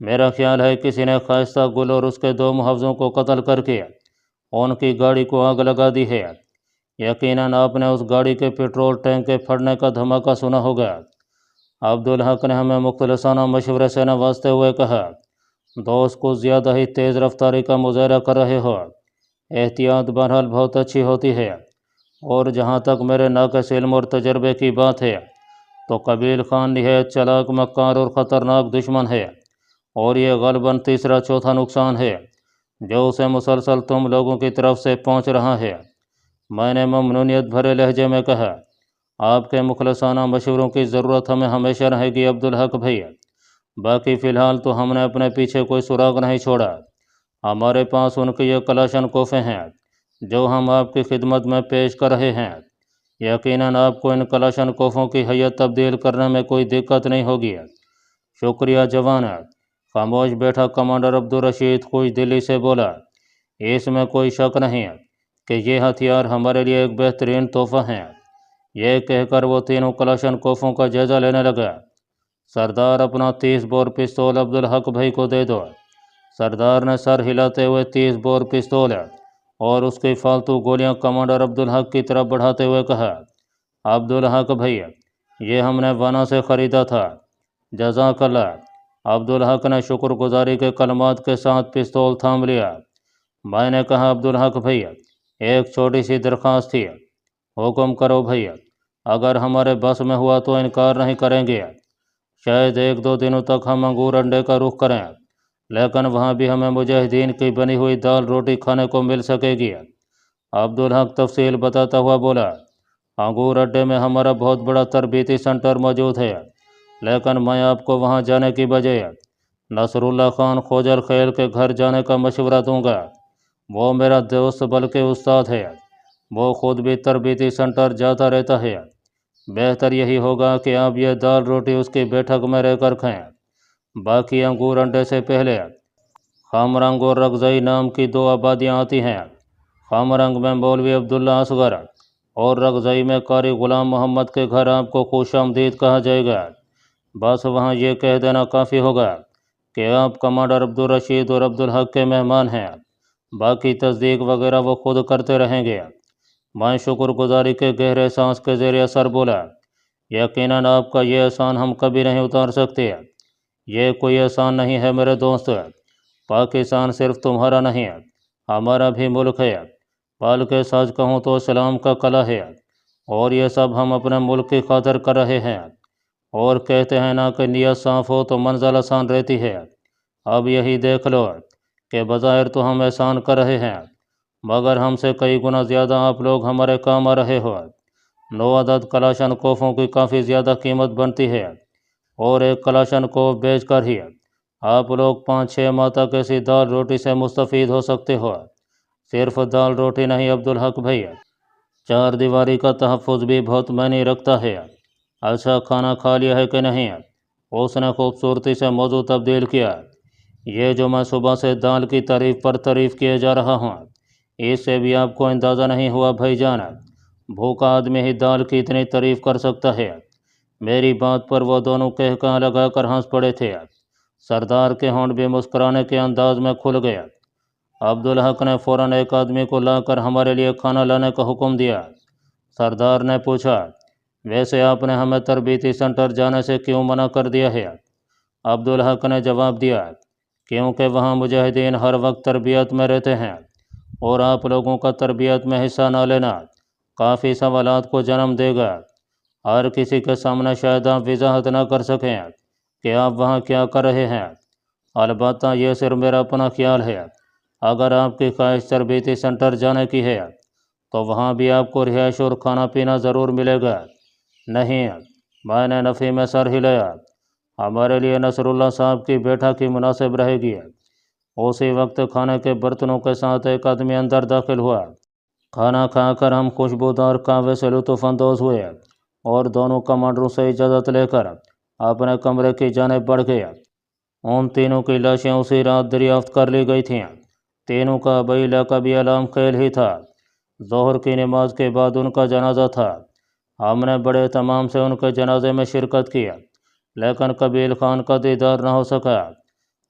میرا خیال ہے کسی نے خائستہ گل اور اس کے 2 محافظوں کو قتل کر کے ان کی گاڑی کو آگ لگا دی ہے۔ یقیناً آپ نے اس گاڑی کے پیٹرول ٹینک کے پھٹنے کا دھماکہ سنا ہوگا۔ عبدالحق نے ہمیں مخلصانہ مشورے سے نوازتے ہوئے کہا، دوست کو زیادہ ہی تیز رفتاری کا مظاہرہ کر رہے ہو، احتیاط بہرحال بہت اچھی ہوتی ہے، اور جہاں تک میرے ناقص علم اور تجربے کی بات ہے تو قبیل خان نہایت چلاک، مکار اور خطرناک دشمن ہے، اور یہ غالباً تیسرا چوتھا نقصان ہے جو اسے مسلسل تم لوگوں کی طرف سے پہنچ رہا ہے۔ میں نے ممنونیت بھرے لہجے میں کہا، آپ کے مخلصانہ مشوروں کی ضرورت ہمیں ہمیشہ رہے گی عبدالحق بھائی، باقی فی الحال تو ہم نے اپنے پیچھے کوئی سراغ نہیں چھوڑا۔ ہمارے پاس ان کی یہ کلاشن کوفیں ہیں جو ہم آپ کی خدمت میں پیش کر رہے ہیں۔ یقیناً آپ کو ان کلاشن کوفوں کی حیت تبدیل کرنے میں کوئی دقت نہیں ہوگی۔ شکریہ جوان۔ خاموش بیٹھا کمانڈر عبدالرشید خوش دلی سے بولا، اس میں کوئی شک نہیں کہ یہ ہتھیار ہمارے لیے ایک بہترین تحفہ ہیں۔ یہ کہہ کر وہ تینوں کلاشن کوفوں کا جائزہ لینے لگا۔ سردار اپنا 30 بور پستول عبدالحق بھائی کو دے دو۔ سردار نے سر ہلاتے ہوئے 30 بور پستول اور اس کی فالتو گولیاں کمانڈر عبدالحق کی طرف بڑھاتے ہوئے کہا، عبدالحق بھائی، یہ ہم نے وانا سے خریدا تھا۔ جزاک اللہ۔ عبدالحق نے شکر گزاری کے کلمات کے ساتھ پستول تھام لیا۔ میں نے کہا، عبدالحق بھائی، ایک چھوٹی سی درخواست تھی۔ حکم کرو بھائی، اگر ہمارے بس میں ہوا تو انکار نہیں کریں گے۔ شاید 1-2 دنوں تک ہم انگور انڈے کا رخ کریں، لیکن وہاں بھی ہمیں مجاہدین کی بنی ہوئی دال روٹی کھانے کو مل سکے گی۔ عبدالحق تفصیل بتاتا ہوا بولا، انگور اڈے میں ہمارا بہت بڑا تربیتی سنٹر موجود ہے، لیکن میں آپ کو وہاں جانے کی بجائے نصر اللہ خان خوجل خیل کے گھر جانے کا مشورہ دوں گا۔ وہ میرا دوست بلکہ استاد ہے، وہ خود بھی تربیتی سنٹر جاتا رہتا ہے۔ بہتر یہی ہوگا کہ آپ یہ دال روٹی اس کی بیٹھک میں رہ کر کھائیں۔ باقی انگور انڈے سے پہلے خامرنگ اور رغزئی نام کی 2 آبادیاں آتی ہیں۔ خامرنگ میں مولوی عبداللہ اصغر اور رغزئی میں قاری غلام محمد کے گھر آپ کو خوش آمدید کہا جائے گا۔ بس وہاں یہ کہہ دینا کافی ہوگا کہ آپ کمانڈر عبدالرشید اور عبدالحق کے مہمان ہیں، باقی تصدیق وغیرہ وہ خود کرتے رہیں گے۔ میں شکر گزاری کے گہرے سانس کے زیر اثر بولا، یقیناً آپ کا یہ احسان ہم کبھی نہیں اتار سکتے۔ یہ کوئی احسان نہیں ہے میرے دوست، پاکستان صرف تمہارا نہیں، ہمارا بھی ملک ہے، بلکہ سچ کہوں تو اسلام کا قلعہ ہے، اور یہ سب ہم اپنے ملک کی خاطر کر رہے ہیں۔ اور کہتے ہیں نا کہ نیت صاف ہو تو منزل آسان رہتی ہے۔ اب یہی دیکھ لو کہ بظاہر تو ہم احسان کر رہے ہیں، مگر ہم سے کئی گنا زیادہ آپ لوگ ہمارے کام آ رہے ہو۔ 9 عدد کلاشن کوفوں کی کافی زیادہ قیمت بنتی ہے، اور ایک کلاشن کوف بیچ کر ہی آپ لوگ 5-6 ماہ تک ایسی دال روٹی سے مستفید ہو سکتے ہو۔ صرف دال روٹی نہیں عبدالحق بھائی، 4 دیواری کا تحفظ بھی بہت معنی رکھتا ہے۔ اچھا کھانا کھا لیا ہے کہ نہیں؟ اس نے خوبصورتی سے موضوع تبدیل کیا۔ یہ جو میں صبح سے دال کی تعریف پر تعریف کیے جا رہا ہوں، اس سے بھی آپ کو اندازہ نہیں ہوا بھائی جان، بھوکا آدمی ہی دال کی اتنی تعریف کر سکتا ہے۔ میری بات پر وہ دونوں کہکاں لگا کر ہنس پڑے تھے۔ سردار کے ہونٹ بھی مسکرانے کے انداز میں کھل گیا۔ عبدالحق نے فوراً ایک آدمی کو لا کر ہمارے لیے کھانا لانے کا حکم دیا۔ سردار نے پوچھا، ویسے آپ نے ہمیں تربیتی سنٹر جانے سے کیوں منع کر دیا ہے؟ عبدالحق نے جواب دیا، کیونکہ وہاں مجاہدین ہر وقت تربیت میں رہتے ہیں، اور آپ لوگوں کا تربیت میں حصہ نہ لینا کافی سوالات کو جنم دے گا۔ ہر کسی کے سامنے شاید آپ وضاحت نہ کر سکیں کہ آپ وہاں کیا کر رہے ہیں۔ البتہ یہ صرف میرا اپنا خیال ہے، اگر آپ کی خواہش تربیتی سنٹر جانے کی ہے تو وہاں بھی آپ کو رہائش اور کھانا پینا ضرور ملے گا۔ نہیں، میں نے نفی میں سر ہلایا، ہمارے لیے نصر اللہ صاحب کی بیٹھک ہی مناسب رہے گی۔ اسی وقت کھانے کے برتنوں کے ساتھ ایک آدمی اندر داخل ہوا۔ کھانا کھا کر ہم خوشبودار قہوے سے لطف اندوز ہوئے اور دونوں کمانڈروں سے اجازت لے کر اپنے کمرے کی جانب بڑھ گئے۔ ان تینوں کی لاشیں اسی رات دریافت کر لی گئی تھیں۔ تینوں کا آبائی علاقہ بھی علام خیل ہی تھا۔ ظہر کی نماز کے بعد ان کا جنازہ تھا۔ ہم نے بڑے اہتمام سے ان کے جنازے میں شرکت کی، لیکن قبیل خان کا دیدار نہ ہو سکا۔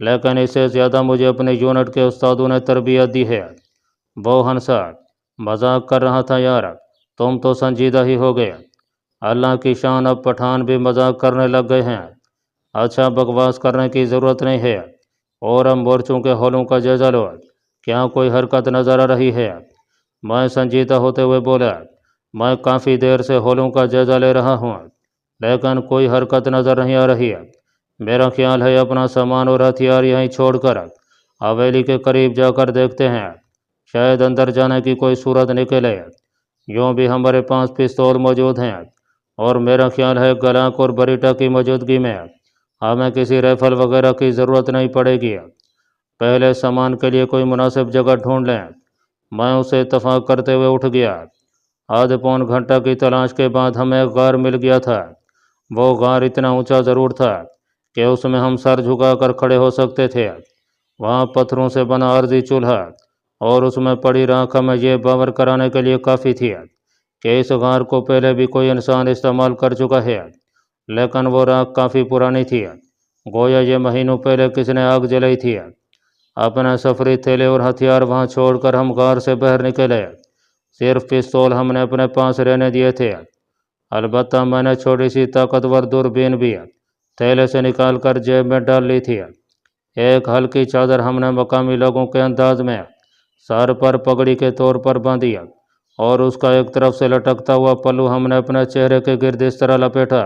لیکن اس سے زیادہ مجھے اپنے یونٹ کے استادوں نے تربیت دی ہے۔ وہ ہنسا۔ مذاق کر رہا تھا یار، تم تو سنجیدہ ہی ہو گئے۔ اللہ کی شان، اب پٹھان بھی مذاق کرنے لگ گئے ہیں۔ اچھا، بکواس کرنے کی ضرورت نہیں ہے، اور اب مورچوں کے ہولوں کا جائزہ لو۔ کیا کوئی حرکت نظر آ رہی ہے؟ میں سنجیدہ ہوتے ہوئے بولا، میں کافی دیر سے ہولوں کا جائزہ لے رہا ہوں، لیکن کوئی حرکت نظر نہیں آ رہی ہے۔ میرا خیال ہے اپنا سامان اور ہتھیار یہیں چھوڑ کر حویلی کے قریب جا کر دیکھتے ہیں، شاید اندر جانے کی کوئی صورت نکلے۔ یوں بھی ہمارے پاس پستول موجود ہیں، اور میرا خیال ہے گلاک اور بریٹا کی موجودگی میں ہمیں کسی رائفل وغیرہ کی ضرورت نہیں پڑے گی۔ پہلے سامان کے لیے کوئی مناسب جگہ ڈھونڈ لیں۔ میں اسے اتفاق کرتے ہوئے اٹھ گیا۔ آدھے پون گھنٹہ کی تلاش کے بعد ہمیں ایک غار مل گیا تھا۔ وہ غار اتنا اونچا ضرور تھا کہ اس میں ہم سر جھکا کر کھڑے ہو سکتے تھے۔ وہاں پتھروں سے بنا عارضی چولہا اور اس میں پڑی راکھ ہمیں یہ باور کرانے کے لیے کافی تھی کہ اس غار کو پہلے بھی کوئی انسان استعمال کر چکا ہے، لیکن وہ راکھ کافی پرانی تھی، گویا یہ مہینوں پہلے کس نے آگ جلائی تھی۔ اپنے سفری تھیلے اور ہتھیار وہاں چھوڑ کر ہم غار سے باہر نکلے۔ صرف پستول ہم نے اپنے پاس رہنے دیے تھے، البتہ میں نے چھوٹی سی طاقتور دوربین بھی تھیلے سے نکال کر جیب میں ڈال لی تھی۔ ایک ہلکی چادر ہم نے مقامی لوگوں کے انداز میں سر پر پگڑی کے طور پر باندھی، اور اس کا ایک طرف سے لٹکتا ہوا پلو ہم نے اپنے چہرے کے گرد اس طرح لپیٹا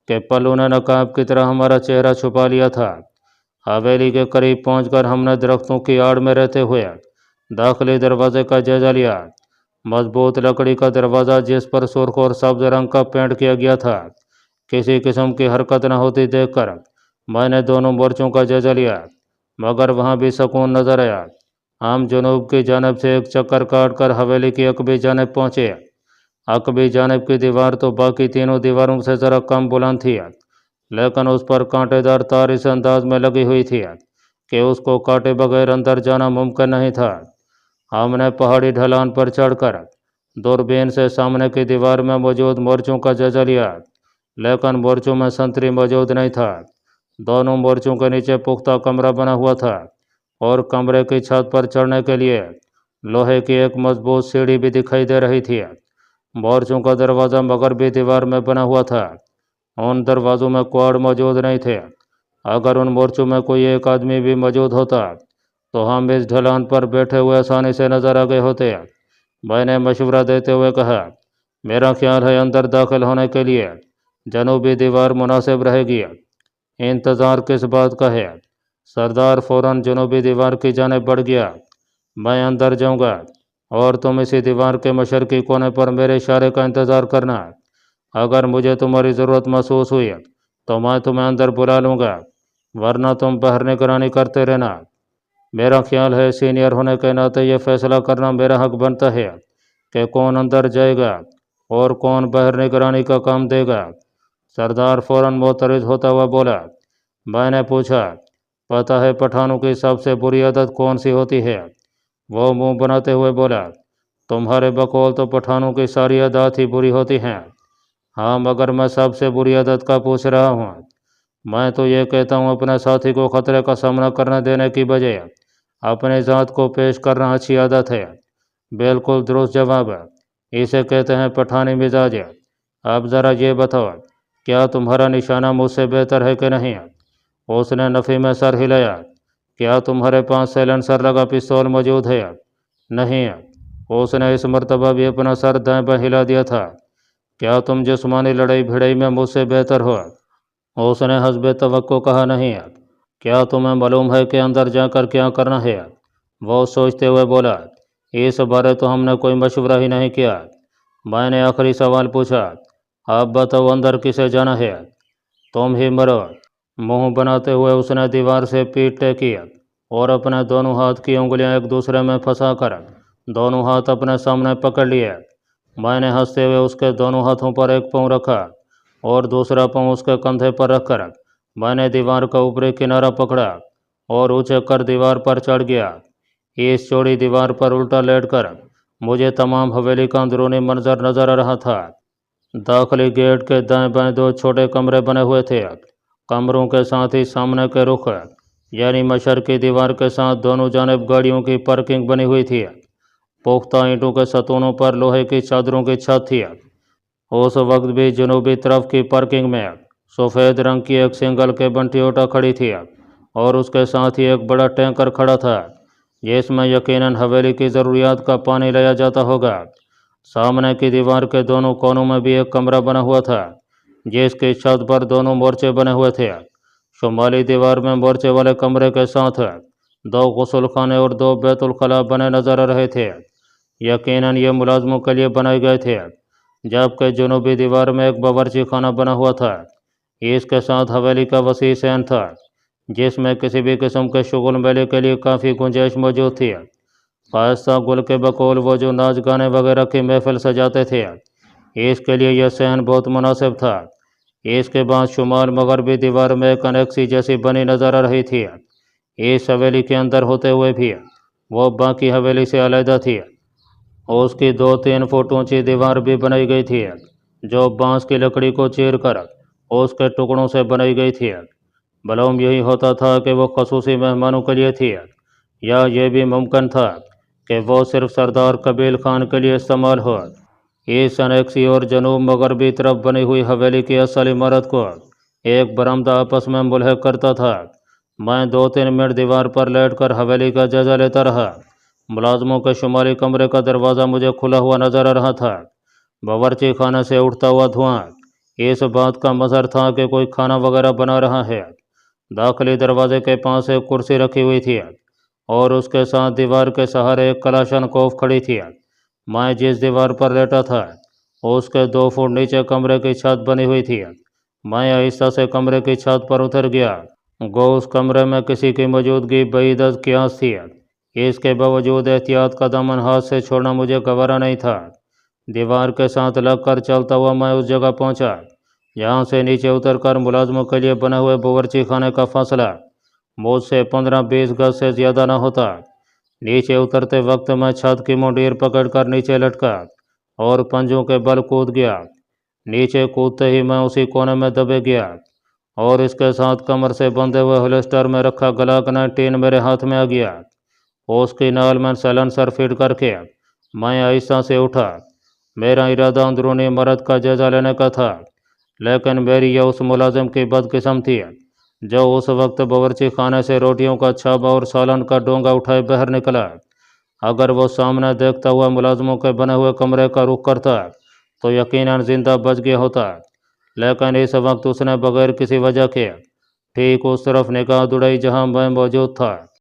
کہ پلو نے نقاب کی طرح ہمارا چہرہ چھپا لیا تھا۔ حویلی کے قریب پہنچ کر ہم نے درختوں کی آڑ میں رہتے ہوئے داخلی دروازے کا جائزہ لیا۔ مضبوط لکڑی کا دروازہ جس پر سرخ اور سبز رنگ کا پینٹ کیا گیا تھا، کسی قسم کی حرکت نہ ہوتی دیکھ کر میں نے دونوں مورچوں کا جائزہ لیا، مگر وہاں بھی سکون نظر آیا۔ ہم جنوب کی جانب سے ایک چکر کاٹ کر حویلی کی عقبی جانب پہنچے۔ عقبی جانب کی دیوار تو باقی تینوں دیواروں سے ذرا کم بلند تھی، لیکن اس پر کانٹے دار تار اس انداز میں لگی ہوئی تھی کہ اس کو کاٹے بغیر اندر جانا ممکن نہیں تھا۔ ہم نے پہاڑی ڈھلان پر چڑھ کر دوربین سے سامنے کی دیوار میں موجود مورچوں کا جائزہ لیا، لیکن مورچوں میں سنتری موجود نہیں تھا۔ دونوں مورچوں کے نیچے پختہ کمرہ بنا ہوا تھا، اور کمرے کی چھت پر چڑھنے کے لیے لوہے کی ایک مضبوط سیڑھی بھی دکھائی دے رہی تھی۔ مورچوں کا دروازہ مغربی دیوار میں بنا ہوا تھا۔ ان دروازوں میں کواڑ موجود نہیں تھے۔ اگر ان مورچوں میں کوئی ایک آدمی بھی موجود ہوتا تو ہم اس ڈھلان پر بیٹھے ہوئے آسانی سے نظر آ گئے ہوتے۔ میں نے مشورہ دیتے ہوئے کہا، میرا خیال ہے اندر داخل ہونے کے لیے جنوبی دیوار مناسب رہے گی۔ انتظار کس بات کا ہے؟ سردار فوراً جنوبی دیوار کی جانب بڑھ گیا۔ میں اندر جاؤں گا، اور تم اسی دیوار کے مشرقی کونے پر میرے اشارے کا انتظار کرنا۔ اگر مجھے تمہاری ضرورت محسوس ہوئی تو میں تمہیں اندر بلا لوں گا، ورنہ تم باہر نگرانی کرتے رہنا۔ میرا خیال ہے سینئر ہونے کے ناطے یہ فیصلہ کرنا میرا حق بنتا ہے کہ کون اندر جائے گا اور کون باہر نگرانی کا کام دے گا۔ سردار فوراً معترض ہوتا ہوا بولا۔ میں نے پوچھا، پتہ ہے پٹھانوں کی سب سے بری عادت کون سی ہوتی ہے؟ وہ منہ بناتے ہوئے بولا، تمہارے بقول تو پٹھانوں کی ساری عادات ہی بری ہوتی ہیں۔ ہاں، مگر میں سب سے بری عادت کا پوچھ رہا ہوں۔ میں تو یہ کہتا ہوں اپنے ساتھی کو خطرے کا سامنا کرنے دینے کی بجائے اپنی ذات کو پیش کرنا اچھی عادت ہے۔ بالکل درست جواب، اسے کہتے ہیں پٹھانی مزاج۔ اب ذرا یہ بتاؤ، کیا تمہارا نشانہ مجھ سے بہتر ہے کہ نہیں؟ اس نے نفی میں سر ہلایا۔ کیا تمہارے پاس سیلنسر لگا پستول موجود ہے؟ نہیں۔ اس نے اس مرتبہ بھی اپنا سر دائیں بائیں ہلا دیا تھا۔ کیا تم جسمانی لڑائی بھڑائی میں مجھ سے بہتر ہو؟ اس نے حسب توقع کہا، نہیں۔ کیا تمہیں معلوم ہے کہ اندر جا کر کیا کرنا ہے؟ وہ سوچتے ہوئے بولا، اس بارے تو ہم نے کوئی مشورہ ہی نہیں کیا۔ میں نے آخری سوال پوچھا، اب بتاؤ اندر کسے جانا ہے؟ تم ہی مرو۔ منہ بناتے ہوئے اس نے دیوار سے پیٹھ ٹیکی اور اپنے دونوں ہاتھ کی انگلیاں ایک دوسرے میں پھنسا کر دونوں ہاتھ اپنے سامنے پکڑ لیے۔ میں نے ہنستے ہوئے اس کے دونوں ہاتھوں پر ایک پاؤں رکھا اور دوسرا پاؤں اس کے کندھے پر رکھ کر میں نے دیوار کا اوپری کنارہ پکڑا اور اونچک کر دیوار پر چڑھ گیا۔ اس چوڑی دیوار پر الٹا لیٹ کر مجھے تمام حویلی کا اندرونی منظر نظر آ رہا تھا۔ داخلی گیٹ کے دائیں بائیں دو چھوٹے کمرے بنے ہوئے تھے۔ کمروں کے ساتھ ہی سامنے کے رخ یعنی مشرقی دیوار کے ساتھ دونوں جانب گاڑیوں کی پارکنگ بنی ہوئی تھی۔ پختہ اینٹوں کے ستونوں پر لوہے کی چادروں کی چھت تھی۔ اس وقت بھی جنوبی طرف کی پارکنگ میں سفید رنگ کی ایک سنگل کیبن ٹویوٹا کھڑی تھی اور اس کے ساتھ ہی ایک بڑا ٹینکر کھڑا تھا جس میں یقیناً حویلی کی ضروریات کا پانی لایا جاتا ہوگا۔ سامنے کی دیوار کے دونوں کونوں میں بھی ایک کمرہ بنا ہوا تھا جس کی چھت پر دونوں مورچے بنے ہوئے تھے۔ شمالی دیوار میں مورچے والے کمرے کے ساتھ 2 غسل خانے اور 2 بیت الخلاء بنے نظر آ رہے تھے۔ یقیناً یہ ملازموں کے لیے بنائے گئے تھے، جبکہ جنوبی دیوار میں ایک باورچی خانہ بنا ہوا تھا۔ اس کے ساتھ حویلی کا وسیع صحن تھا جس میں کسی بھی قسم کے شغل میلے کے لیے کافی گنجائش موجود تھی۔ خاصہ گل کے بقول وہ جو ناچ گانے وغیرہ کی محفل سجاتے تھے، اس کے لیے یہ صحن بہت مناسب تھا۔ اس کے بعد شمال مغربی دیوار میں ایک انیکسی جیسی بنی نظر آ رہی تھی۔ اس حویلی کے اندر ہوتے ہوئے بھی وہ باقی حویلی سے علیحدہ تھی۔ اس کی 2-3 فٹ اونچی دیوار بھی بنائی گئی تھی جو بانس کی لکڑی کو چیر کر اس کے ٹکڑوں سے بنائی گئی تھی۔ معلوم یہی ہوتا تھا کہ وہ خصوصی مہمانوں کے لیے تھی، یا یہ بھی ممکن تھا کہ وہ صرف سردار قبیل خان کے لیے استعمال ہو۔ اس انیکسی اور جنوب مغربی طرف بنی ہوئی حویلی کی اصل عمارت کو ایک برآمدہ آپس میں ملحق کرتا تھا۔ میں 2-3 منٹ دیوار پر لیٹ کر حویلی کا جائزہ لیتا رہا۔ ملازموں کے شمالی کمرے کا دروازہ مجھے کھلا ہوا نظر آ رہا تھا۔ باورچی خانے سے اٹھتا ہوا دھواں اس بات کا مظہر تھا کہ کوئی کھانا وغیرہ بنا رہا ہے۔ داخلی دروازے کے پاس ایک کرسی رکھی ہوئی تھی اور اس کے ساتھ دیوار کے سہارے ایک کلاشنکوف کھڑی تھی۔ میں جس دیوار پر لیٹا تھا اس کے 2 فٹ نیچے کمرے کی چھت بنی ہوئی تھی۔ میں آہستہ سے کمرے کی چھت پر اتر گیا۔ گو اس کمرے میں کسی کی موجودگی بعید از قیاس تھی۔ اس کے باوجود احتیاط کا دامن ہاتھ سے چھوڑنا مجھے گوارا نہیں تھا۔ دیوار کے ساتھ لگ کر چلتا ہوا میں اس جگہ پہنچا جہاں سے نیچے اتر کر ملازموں کے لیے بنے ہوئے باورچی خانے کا فاصلہ مجھ سے 15-20 گز سے زیادہ نہ ہوتا۔ نیچے اترتے وقت میں چھت کی منڈیر پکڑ کر نیچے لٹکا اور پنجوں کے بل کود گیا۔ نیچے کودتے ہی میں اسی کونے میں دبے گیا اور اس کے ساتھ کمر سے بندھے ہوئے ہولسٹر میں رکھا گلاک 19 میرے ہاتھ میں آ گیا۔ اس کی نال میں سائلنسر فٹ کر کے میں آہستہ سے اٹھا۔ میرا ارادہ اندرونی عمارت کا جائزہ لینے کا تھا، لیکن میری یہ اس ملازم کی بدقسمتی جو اس وقت باورچی خانے سے روٹیوں کا چھابا اور سالن کا ڈونگا اٹھائے باہر نکلا۔ اگر وہ سامنے دیکھتا ہوا ملازموں کے بنے ہوئے کمرے کا رخ کرتا تو یقیناً زندہ بچ گیا ہوتا، لیکن اس وقت اس نے بغیر کسی وجہ کے ٹھیک اس طرف نگاہ دوڑائی جہاں میں موجود تھا۔